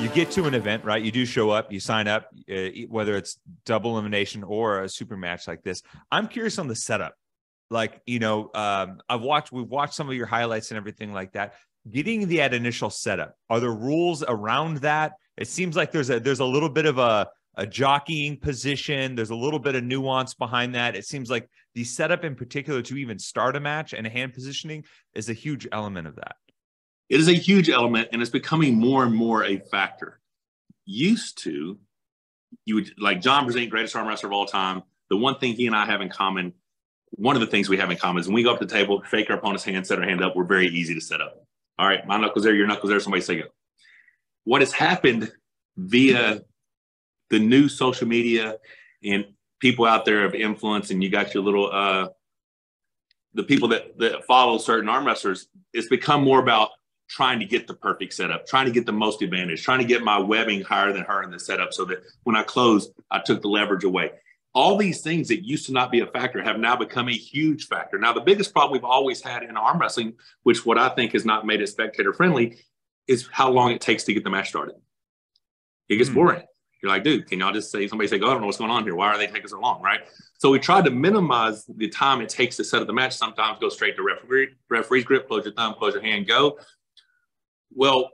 you get to an event, right? You do show up, you sign up, whether it's double elimination or a super match like this. I'm curious on the setup. Like, we've watched some of your highlights and everything like that. Getting that initial setup, are there rules around that? It seems like there's a little bit of a jockeying position. There's a little bit of nuance behind that. It seems like the setup in particular to even start a match and a hand positioning is a huge element of that. It is a huge element, and it's becoming more and more a factor. Used to, you would, like John Brzezinski, greatest arm wrestler of all time, the one thing he and I have in common, one of the things we have in common is when we go up to the table, shake our opponent's hand, set our hand up, we're very easy to set up. All right, my knuckle's there, your knuckle's there, somebody say go. What has happened via the new social media and people out there of influence, and you got your little, the people that follow certain arm wrestlers, it's become more about trying to get the perfect setup, trying to get the most advantage, trying to get my webbing higher than her in the setup so that when I close, I took the leverage away. All these things that used to not be a factor have now become a huge factor. Now, the biggest problem we've always had in arm wrestling, which what I think has not made it spectator friendly, is how long it takes to get the match started. It gets boring. You're like, dude, can y'all just say, somebody say, go, I don't know what's going on here. Why are they taking so long, right? So we tried to minimize the time it takes to set up the match. Sometimes go straight to referee's grip, close your thumb, close your hand, go. Well,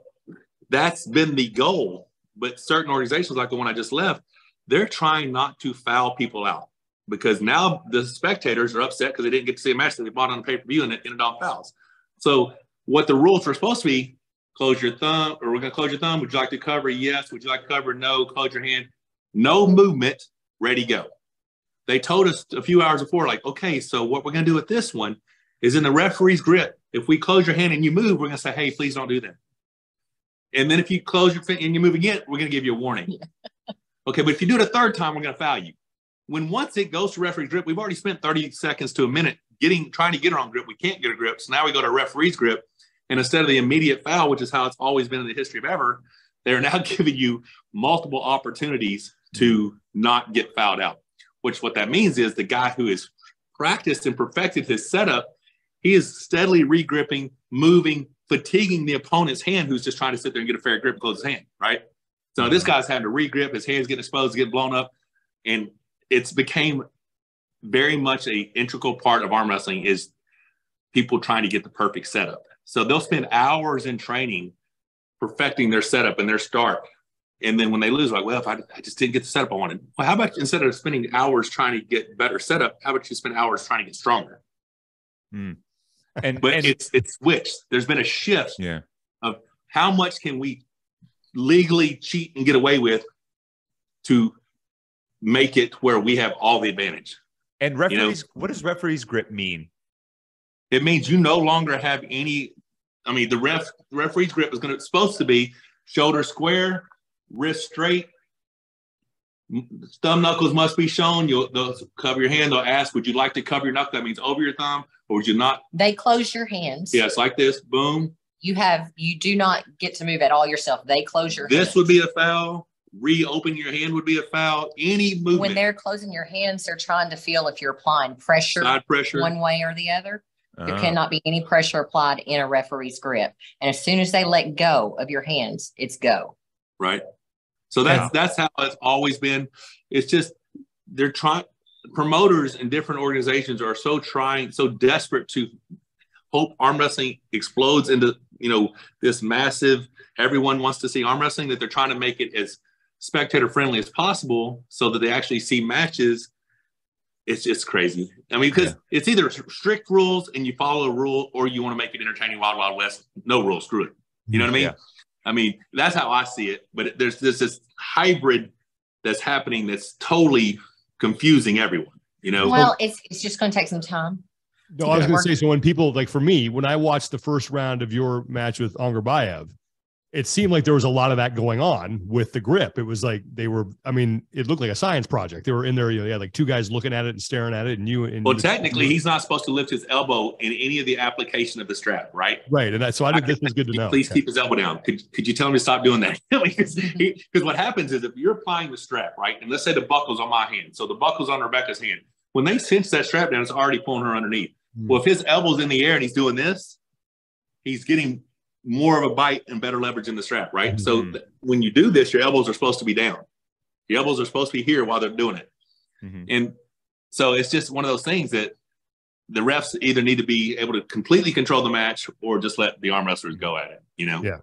that's been the goal. But certain organizations, like the one I just left, they're trying not to foul people out because now the spectators are upset because they didn't get to see a match that they bought on the pay-per-view and it ended on fouls. So what the rules were supposed to be, close your thumb, or we're going to close your thumb. Would you like to cover? Yes. Would you like to cover? No. Close your hand. No movement. Ready, go. They told us a few hours before, like, okay, so what we're going to do with this one is in the referee's grip. If we close your hand and you move, we're going to say, hey, please don't do that. And then if you close your and you move again, we're going to give you a warning. Okay, but if you do it a third time, we're going to foul you. When once it goes to referee's grip, we've already spent 30 seconds to a minute trying to get her on grip. We can't get a grip. So now we go to referee's grip. And instead of the immediate foul, which is how it's always been in the history of ever, they're now giving you multiple opportunities to not get fouled out. Which what that means is the guy who has practiced and perfected his setup, he is steadily regripping, moving, fatiguing the opponent's hand who's just trying to sit there and get a fair grip and close his hand, right? So this guy's having to regrip, his hand's getting exposed, getting blown up. And it's became very much an integral part of arm wrestling is people trying to get the perfect setup. So they'll spend hours in training perfecting their setup and their start. And then when they lose, like, well, if I just didn't get the setup I wanted. Well, how about instead of spending hours trying to get better setup, how about you spend hours trying to get stronger? But it's switched. There's been a shift of how much can we legally cheat and get away with to make it where we have all the advantage. And referees, what does referee's grip mean? It means you no longer have any. I mean, the referee's grip is supposed to be shoulder square, wrist straight, thumb knuckles must be shown. They'll cover your hand. They'll ask, would you like to cover your knuckle? That means over your thumb, or would you not? They close your hands. Yes, like this. Boom. You do not get to move at all yourself. They close your hands. This would be a foul. Reopen your hand would be a foul. Any movement. When they're closing your hands, they're trying to feel if you're applying pressure, side pressure, one way or the other. There cannot be any pressure applied in a referee's grip. And as soon as they let go of your hands, it's go. Right. So that's how it's always been. It's just they're trying. Promoters and different organizations are so desperate to hope arm wrestling explodes into this massive. Everyone wants to see arm wrestling, that they're trying to make it as spectator friendly as possible so that they actually see matches. It's just crazy. I mean, because it's either strict rules and you follow a rule, or you want to make it entertaining, wild, wild west, no rules, screw it. You know what I mean? Yeah. I mean, that's how I see it. But there's this hybrid that's happening that's totally confusing everyone, Well, it's just going to take some time. No, I was going to say, so when people, like for me, when I watched the first round of your match with Angarbayev, it seemed like there was a lot of that going on with the grip. It was like it looked like a science project. They were in there, you had like two guys looking at it and staring at it. Well, technically, he's not supposed to lift his elbow in any of the application of the strap, right? Right. And so I think this was good to know. Please keep his elbow down. Could you tell him to stop doing that? Because what happens is if you're applying the strap, right, and let's say the buckle's on my hand, so the buckle's on Rebecca's hand. When they cinch that strap down, it's already pulling her underneath. Well, if his elbow's in the air and he's doing this, he's getting more of a bite and better leverage in the strap, right? Mm-hmm. So when you do this, your elbows are supposed to be down. Your elbows are supposed to be here while they're doing it. Mm-hmm. And so it's just one of those things that the refs either need to be able to completely control the match or just let the arm wrestlers go at it, you know? Yeah.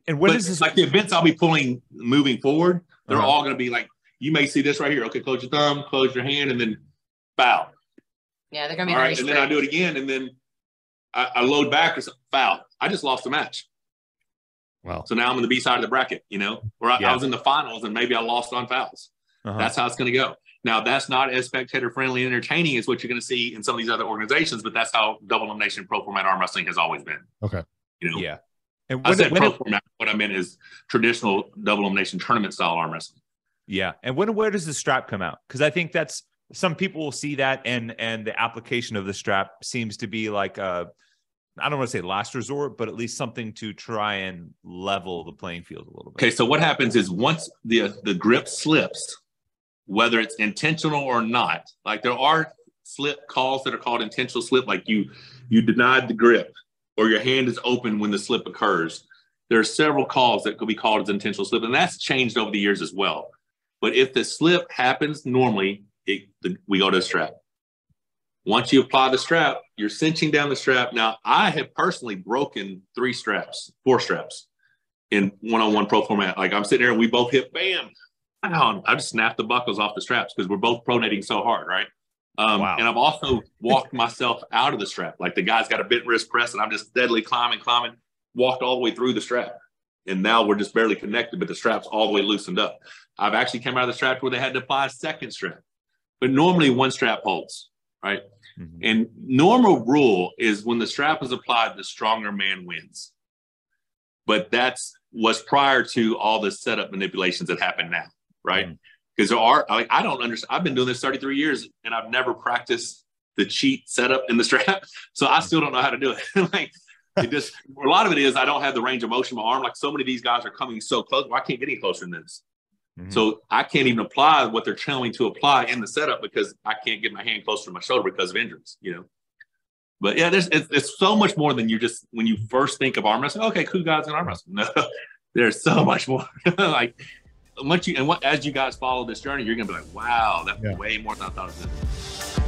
And when is this? Like the events I'll be pulling moving forward, they're all going to be like, you may see this right here. Okay, close your thumb, close your hand, and then foul. Yeah, they're going to be all very right, and strict. then I do it again, and then I load back or something, foul. I just lost the match. Wow. So now I'm on the B side of the bracket, you know, where I was in the finals and maybe I lost on fouls. That's how it's going to go. Now, that's not as spectator-friendly and entertaining as what you're going to see in some of these other organizations, but that's how double elimination pro format arm wrestling has always been. Okay. You know? Yeah. And I said pro format. What I meant is traditional double elimination tournament style arm wrestling. Yeah. And where does the strap come out? Because I think that's some people will see that and the application of the strap seems to be like I don't want to say last resort, but at least something to try and level the playing field a little bit. Okay, so what happens is once the grip slips, whether it's intentional or not, like there are slip calls that are called intentional slip, like you denied the grip or your hand is open when the slip occurs. There are several calls that could be called as intentional slip, and that's changed over the years as well. But if the slip happens normally, we go to a strap. Once you apply the strap, you're cinching down the strap. Now, I have personally broken 4 straps in one-on-one pro format. Like I'm sitting there and we both hit, bam, wow. I just snapped the buckles off the straps because we're both pronating so hard, right? Wow. And I've also walked myself out of the strap. Like the guy's got a bent wrist press and I'm just steadily climbing, walked all the way through the strap. And now we're just barely connected, but the strap's all the way loosened up. I've actually come out of the strap where they had to apply a second strap. But normally one strap holds, right? Mm-hmm. And normal rule is when the strap is applied, the stronger man wins. But that's what's prior to all the setup manipulations that happen now, right? Because there are, like, I don't understand. I've been doing this 33 years and I've never practiced the cheat setup in the strap. So I still don't know how to do it. Like, it just, a lot of it is I don't have the range of motion of my arm. Like so many of these guys are coming so close. Well, I can't get any closer than this. Mm-hmm. So I can't even apply what they're telling me to apply in the setup because I can't get my hand closer to my shoulder because of injuries, you know. But yeah, it's so much more than you just, when you first think of arm wrestling, okay, cool guys in arm wrestling. No, there's so much more. Like as you guys follow this journey, you're gonna be like, wow, that's way more than I thought it was.